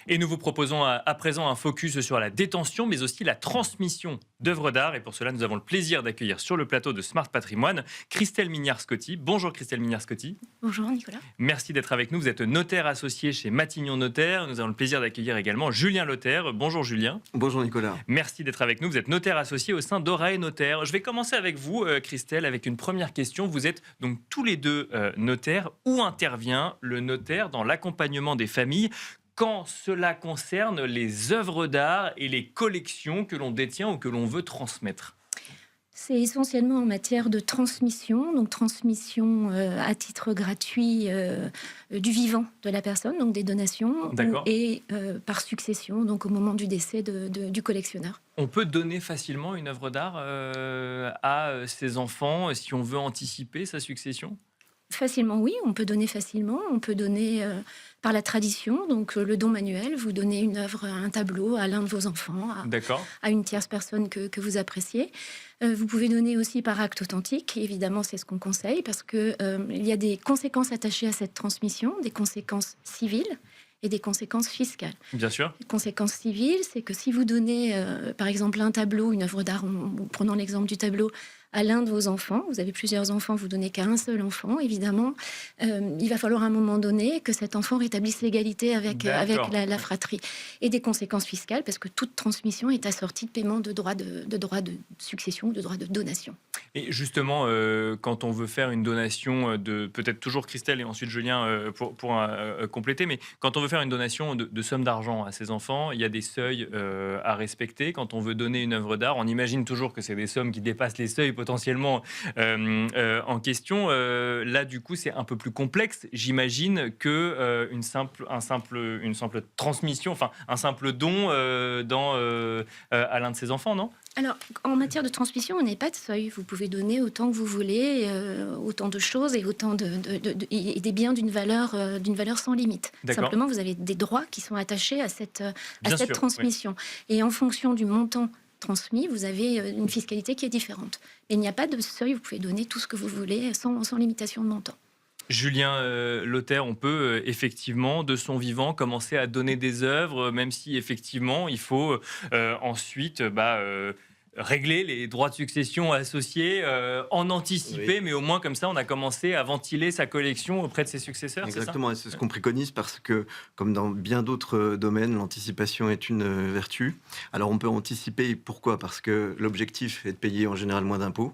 Et nous vous proposons à présent un focus sur la détention, mais aussi la transmission d'œuvres d'art. Et pour cela, nous avons le plaisir d'accueillir sur le plateau de Smart Patrimoine Christelle Mignard-Scotti. Bonjour Christelle Mignard-Scotti. Bonjour Nicolas. Merci d'être avec nous. Vous êtes notaire associé chez Matignon Notaire. Nous avons le plaisir d'accueillir également Julien Lothaire. Bonjour Julien. Bonjour Nicolas. Merci d'être avec nous. Vous êtes notaire associé au sein d'Orae Notaire. Je vais commencer avec vous, Christelle, avec une première question. Vous êtes donc tous les deux notaires. Où intervient le notaire dans l'accompagnement des familles quand cela concerne les œuvres d'art et les collections que l'on détient ou que l'on veut transmettre? C'est essentiellement en matière de transmission, donc transmission à titre gratuit du vivant de la personne, donc des donations, et par succession, donc au moment du décès du collectionneur. On peut donner facilement une œuvre d'art à ses enfants si on veut anticiper sa succession? Facilement, oui, on peut donner facilement. On peut donner par la tradition, donc le don manuel. Vous donnez une œuvre, un tableau à l'un de vos enfants, à une tierce personne que vous appréciez. Vous pouvez donner aussi par acte authentique. Évidemment, c'est ce qu'on conseille parce qu'il y a des conséquences attachées à cette transmission, des conséquences civiles et des conséquences fiscales. Bien sûr. Les conséquences civiles, c'est que si vous donnez, par exemple, un tableau, une œuvre d'art, prenons l'exemple du tableau, à l'un de vos enfants, vous avez plusieurs enfants, vous donnez qu'à un seul enfant, évidemment, il va falloir à un moment donné que cet enfant rétablisse l'égalité avec la fratrie. Et des conséquences fiscales, parce que toute transmission est assortie de paiement de droits de succession ou de droits de donation. Et justement, quand on veut faire une donation de, peut-être toujours Christelle et ensuite Julien pour compléter, mais quand on veut faire une donation de somme d'argent à ses enfants, il y a des seuils à respecter. Quand on veut donner une œuvre d'art, on imagine toujours que c'est des sommes qui dépassent les seuils potentiellement en question. Là, du coup, c'est un peu plus complexe, j'imagine, que une simple transmission, enfin un simple don à l'un de ses enfants, non? Alors, en matière de transmission, on n'est pas de seuil. Vous pouvez donner autant que vous voulez, autant de choses et autant et des biens d'une valeur sans limite. Simplement, vous avez des droits qui sont attachés à cette transmission. Oui. Et en fonction du montant transmis, vous avez une fiscalité qui est différente. Et il n'y a pas de seuil, vous pouvez donner tout ce que vous voulez sans limitation de montant. Julien Lothaire, on peut effectivement, de son vivant, commencer à donner des œuvres, même si effectivement, il faut ensuite régler les droits de succession associés, en anticiper, mais au moins comme ça, on a commencé à ventiler sa collection auprès de ses successeurs. Exactement, c'est ce qu'on préconise parce que, comme dans bien d'autres domaines, l'anticipation est une vertu. Alors on peut anticiper, pourquoi? Parce que l'objectif est de payer en général moins d'impôts.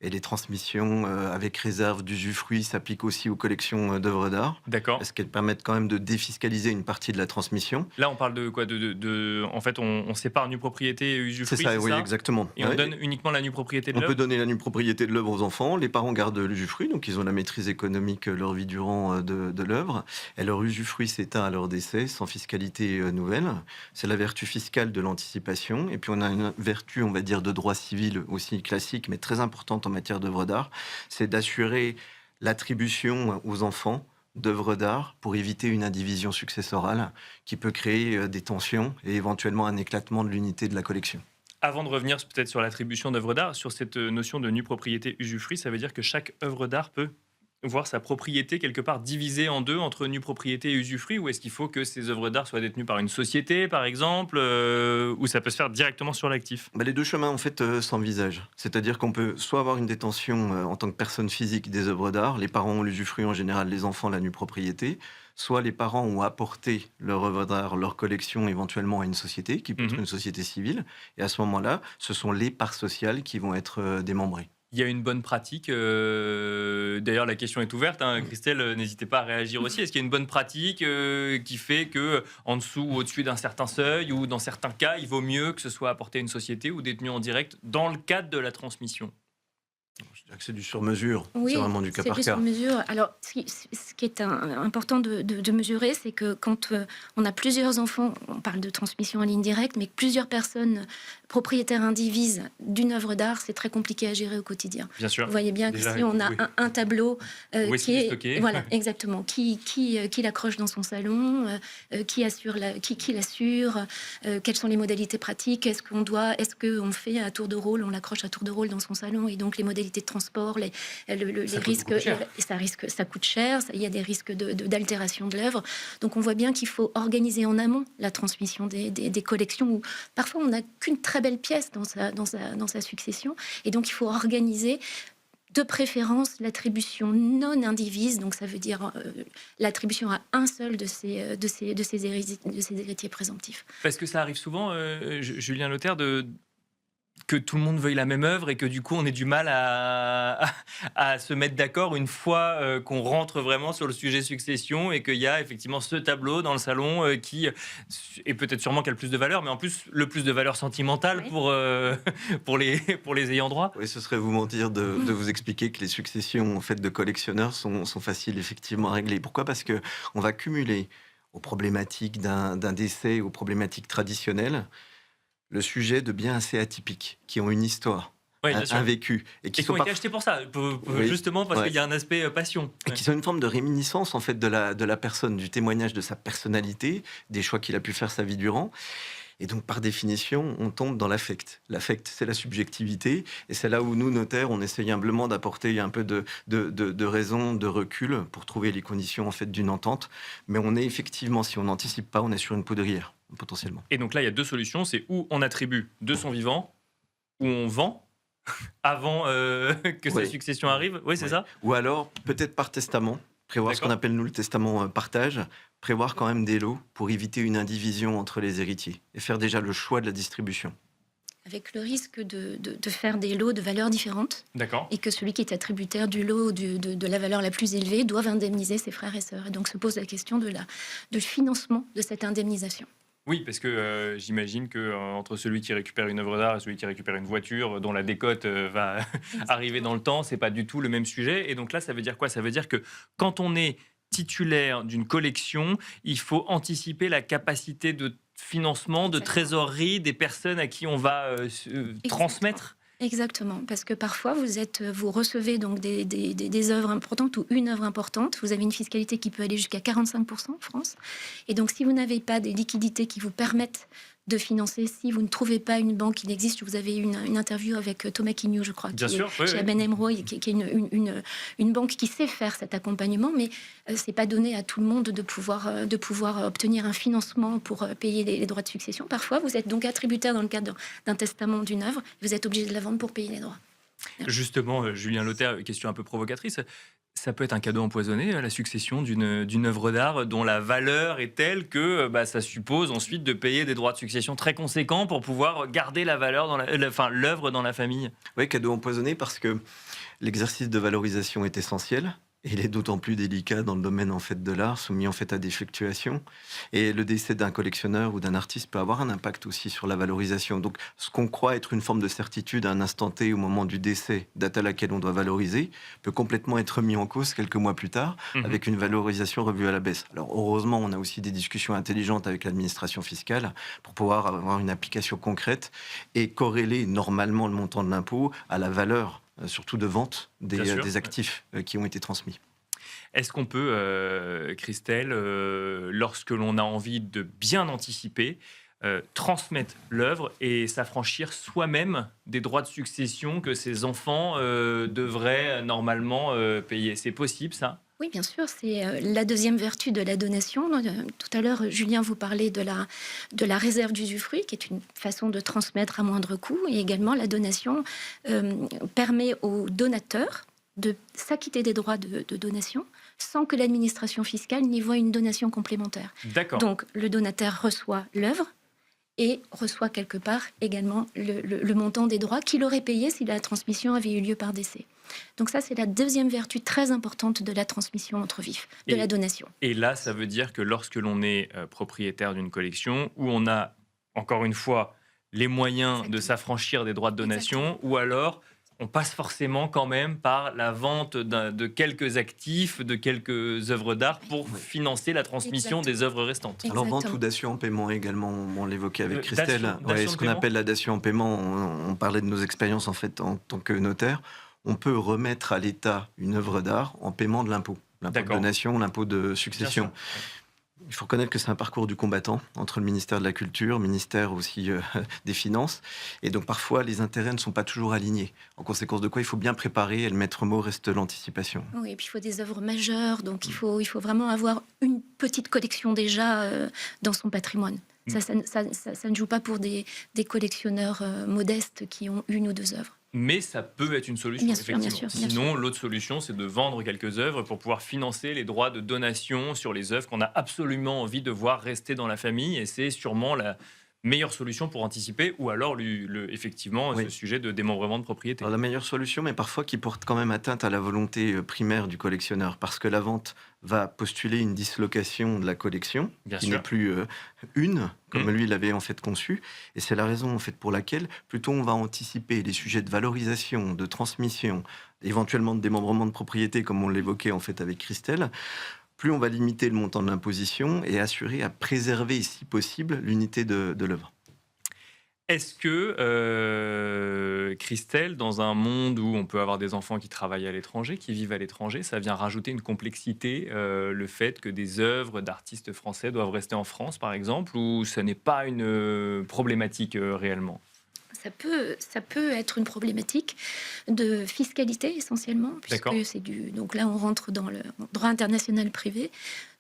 Et les transmissions avec réserve d'usufruit s'appliquent aussi aux collections d'œuvres d'art. D'accord. Parce qu'elles permettent quand même de défiscaliser une partie de la transmission. Là, on parle de quoi? En fait, on sépare nue propriété et usufruit, c'est ça? Oui, exactement. Et on donne uniquement la nue propriété de l'œuvre? On peut donner la nue propriété de l'œuvre aux enfants. Les parents gardent l'usufruit, donc ils ont la maîtrise économique leur vie durant de l'œuvre. Et leur usufruit s'éteint à leur décès, sans fiscalité nouvelle. C'est la vertu fiscale de l'anticipation. Et puis on a une vertu, on va dire, de droit civil aussi classique, mais très importante en matière d'œuvres d'art, c'est d'assurer l'attribution aux enfants d'œuvres d'art pour éviter une indivision successorale qui peut créer des tensions et éventuellement un éclatement de l'unité de la collection. Avant de revenir peut-être sur l'attribution d'œuvres d'art, sur cette notion de nue propriété usufruit, ça veut dire que chaque œuvre d'art peut voir sa propriété quelque part divisée en deux entre nue propriété et usufruit, ou est-ce qu'il faut que ces œuvres d'art soient détenues par une société, par exemple, ou ça peut se faire directement sur l'actif? Les deux chemins, en fait, s'envisagent. C'est-à-dire qu'on peut soit avoir une détention en tant que personne physique des œuvres d'art, les parents ont l'usufruit en général, les enfants la nue propriété, soit les parents ont apporté leur œuvre d'art, leur collection éventuellement à une société, qui peut être une société civile, et à ce moment-là, ce sont les parts sociales qui vont être démembrées. Il y a une bonne pratique, d'ailleurs la question est ouverte, hein. Christelle, n'hésitez pas à réagir aussi. Est-ce qu'il y a une bonne pratique qui fait qu'en dessous ou au-dessus d'un certain seuil, ou dans certains cas, il vaut mieux que ce soit apporté à une société ou détenu en direct dans le cadre de la transmission? Je dirais que c'est du sur-mesure, oui, c'est vraiment du cas par cas. Sur-mesure. Alors, ce qui est important de mesurer, c'est que quand on a plusieurs enfants, on parle de transmission en ligne directe, mais que plusieurs personnes propriétaires indivises d'une œuvre d'art, c'est très compliqué à gérer au quotidien. Bien sûr. Vous voyez bien qu'ici, on a un tableau qui est stocké. Voilà, exactement. Qui l'accroche dans son salon, qui l'assure, quelles sont les modalités pratiques, est-ce qu'on fait à tour de rôle, on l'accroche à tour de rôle dans son salon, et donc les modalités modalités de transport, les risques, ça coûte cher, il y a des risques d'altération de l'œuvre. Donc on voit bien qu'il faut organiser en amont la transmission des collections, où parfois on n'a qu'une très belle pièce dans sa succession, et donc il faut organiser de préférence l'attribution non indivise, donc ça veut dire l'attribution à un seul de ces héritiers présomptifs. Parce que ça arrive souvent, Julien Lothaire, que tout le monde veuille la même œuvre et que du coup on ait du mal à se mettre d'accord une fois qu'on rentre vraiment sur le sujet succession et qu'il y a effectivement ce tableau dans le salon qui est peut-être sûrement qui a le plus de valeur, mais en plus le plus de valeur sentimentale pour les ayants droit. Oui, ce serait vous mentir de vous expliquer que les successions en fait, de collectionneurs sont faciles effectivement à régler. Pourquoi ? Parce qu'on va cumuler aux problématiques d'un décès, aux problématiques traditionnelles, le sujet de biens assez atypiques, qui ont une histoire, un vécu. Et qui ont été achetés pour ça, justement parce qu'il y a un aspect passion. Et qui sont une forme de réminiscence en fait, de la personne, du témoignage de sa personnalité, des choix qu'il a pu faire sa vie durant. Et donc, par définition, on tombe dans l'affect. L'affect, c'est la subjectivité. Et c'est là où nous, notaires, on essaye humblement d'apporter un peu de raison, de recul pour trouver les conditions en fait, d'une entente. Mais on est effectivement, si on n'anticipe pas, on est sur une poudrière, potentiellement. Et donc là, il y a deux solutions. C'est où on attribue de son vivant, ou on vend avant que sa succession arrive. Oui, c'est ça. Ou alors, peut-être par testament. Prévoir ce qu'on appelle, nous, le testament partage. Prévoir quand même des lots pour éviter une indivision entre les héritiers et faire déjà le choix de la distribution. Avec le risque de faire des lots de valeurs différentes. D'accord. Et que celui qui est attributaire du lot de la valeur la plus élevée doive indemniser ses frères et sœurs. Et donc se pose la question du financement de cette indemnisation. Oui, parce que j'imagine qu'entre celui qui récupère une œuvre d'art et celui qui récupère une voiture dont la décote va arriver dans le temps, c'est pas du tout le même sujet. Et donc là, ça veut dire quoi ? Ça veut dire que quand on est titulaire d'une collection, il faut anticiper la capacité de financement, de trésorerie des personnes à qui on va transmettre. Exactement, parce que parfois vous recevez donc des œuvres importantes ou une œuvre importante, vous avez une fiscalité qui peut aller jusqu'à 45% en France, et donc si vous n'avez pas des liquidités qui vous permettent de financer, si vous ne trouvez pas une banque qui existe, vous avez une interview avec Thomas Quignou, je crois, chez ABN AMRO, qui est une banque qui sait faire cet accompagnement, mais c'est pas donné à tout le monde de pouvoir obtenir un financement pour payer les droits de succession. Parfois, vous êtes donc attributaire dans le cadre d'un testament d'une œuvre, vous êtes obligé de la vendre pour payer les droits. Justement, Julien Lothaire, question un peu provocatrice. Ça peut être un cadeau empoisonné, la succession d'une œuvre d'art dont la valeur est telle que ça suppose ensuite de payer des droits de succession très conséquents pour pouvoir garder la valeur, l'œuvre dans la famille. Oui, cadeau empoisonné parce que l'exercice de valorisation est essentiel. Il est d'autant plus délicat dans le domaine en fait, de l'art, soumis en fait, à des fluctuations. Et le décès d'un collectionneur ou d'un artiste peut avoir un impact aussi sur la valorisation. Donc, ce qu'on croit être une forme de certitude à un instant T au moment du décès, date à laquelle on doit valoriser, peut complètement être mis en cause quelques mois plus tard, avec une valorisation revue à la baisse. Alors, heureusement, on a aussi des discussions intelligentes avec l'administration fiscale pour pouvoir avoir une application concrète et corréler normalement le montant de l'impôt à la valeur surtout de vente des actifs qui ont été transmis. Est-ce qu'on peut, Christelle, lorsque l'on a envie de bien anticiper, transmettre l'œuvre et s'affranchir soi-même des droits de succession que ses enfants devraient normalement payer ? C'est possible, ça ? Oui, bien sûr, c'est la deuxième vertu de la donation. Tout à l'heure, Julien vous parlait de la réserve d'usufruit, qui est une façon de transmettre à moindre coût. Et également, la donation permet aux donateurs de s'acquitter des droits de donation sans que l'administration fiscale n'y voie une donation complémentaire. D'accord. Donc, le donateur reçoit l'œuvre et reçoit quelque part également le montant des droits qu'il aurait payé si la transmission avait eu lieu par décès. Donc ça, c'est la deuxième vertu très importante de la transmission entre vifs, de la donation. Et là, ça veut dire que lorsque l'on est propriétaire d'une collection, où on a, encore une fois, les moyens de s'affranchir des droits de donation, ou alors on passe forcément quand même par la vente de quelques actifs, de quelques œuvres d'art pour financer la transmission des œuvres restantes. Exactement. Alors vente ou dation en paiement également, on l'évoquait avec Christelle. Ce qu'on appelle la dation en paiement, on parlait de nos expériences en fait en tant que notaire. On peut remettre à l'État une œuvre d'art en paiement de l'impôt. L'impôt de donation, l'impôt de succession. Il faut reconnaître que c'est un parcours du combattant entre le ministère de la Culture, le ministère aussi des Finances. Et donc parfois, les intérêts ne sont pas toujours alignés. En conséquence de quoi, il faut bien préparer et le maître mot reste l'anticipation. Oui, et puis il faut des œuvres majeures, donc il faut vraiment avoir une petite collection déjà dans son patrimoine. Ça ne joue pas pour des collectionneurs modestes qui ont une ou deux œuvres. Mais ça peut être une solution, effectivement. Bien sûr. Sinon, l'autre solution, c'est de vendre quelques œuvres pour pouvoir financer les droits de donation sur les œuvres qu'on a absolument envie de voir rester dans la famille. Et c'est sûrement la meilleure solution pour anticiper, ou alors, effectivement, ce sujet de démembrement de propriété. Alors, la meilleure solution, mais parfois qui porte quand même atteinte à la volonté primaire du collectionneur, parce que la vente va postuler une dislocation de la collection, qui n'est plus une, comme lui l'avait en fait conçu. Et c'est la raison en fait pour laquelle, plutôt on va anticiper les sujets de valorisation, de transmission, éventuellement de démembrement de propriété, comme on l'évoquait en fait avec Christelle, plus on va limiter le montant de l'imposition et assurer à préserver, si possible, l'unité de l'œuvre. Est-ce que, Christelle, dans un monde où on peut avoir des enfants qui travaillent à l'étranger, qui vivent à l'étranger, ça vient rajouter une complexité, le fait que des œuvres d'artistes français doivent rester en France, par exemple, ou ça n'est pas une problématique réellement ? Ça peut être une problématique de fiscalité essentiellement, puisque donc là on rentre dans le droit international privé.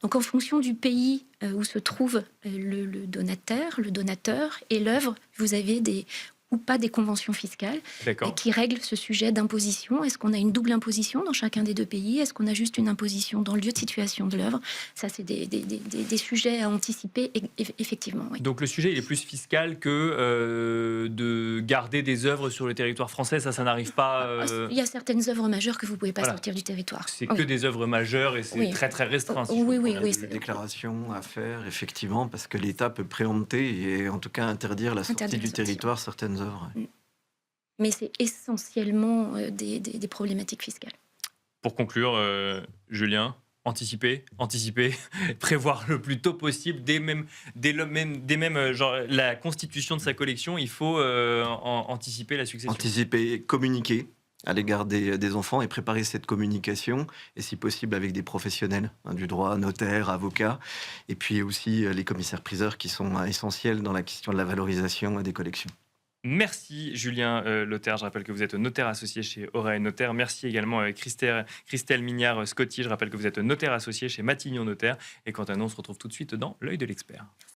Donc en fonction du pays où se trouve le donateur et l'œuvre, vous avez ou pas des conventions fiscales qui règlent ce sujet d'imposition. Est-ce qu'on a une double imposition dans chacun des deux pays? Est-ce qu'on a juste une imposition dans le lieu de situation de l'œuvre? Ça, c'est des sujets à anticiper, effectivement. Oui. Donc le sujet, il est plus fiscal que de garder des œuvres sur le territoire français. Ça n'arrive pas... Il y a certaines œuvres majeures que vous ne pouvez pas sortir du territoire. C'est que des œuvres majeures et c'est très, très restreint. Oui. Il y a des déclarations à faire, effectivement, parce que l'État peut préempter et en tout cas interdire la sortie du territoire certaines œuvres. Mais c'est essentiellement des problématiques fiscales. Pour conclure, Julien, anticiper, prévoir le plus tôt possible, dès même genre, la constitution de sa collection, il faut anticiper la succession. Anticiper, communiquer à l'égard des enfants et préparer cette communication, et si possible avec des professionnels du droit, notaires, avocats, et puis aussi les commissaires-priseurs qui sont essentiels dans la question de la valorisation des collections. Merci Julien Lothaire, je rappelle que vous êtes notaire associé chez Aureil Notaire. Merci également Christelle Mignard-Scotty, je rappelle que vous êtes notaire associé chez Matignon Notaire. Et quant à nous, on se retrouve tout de suite dans l'œil de l'expert.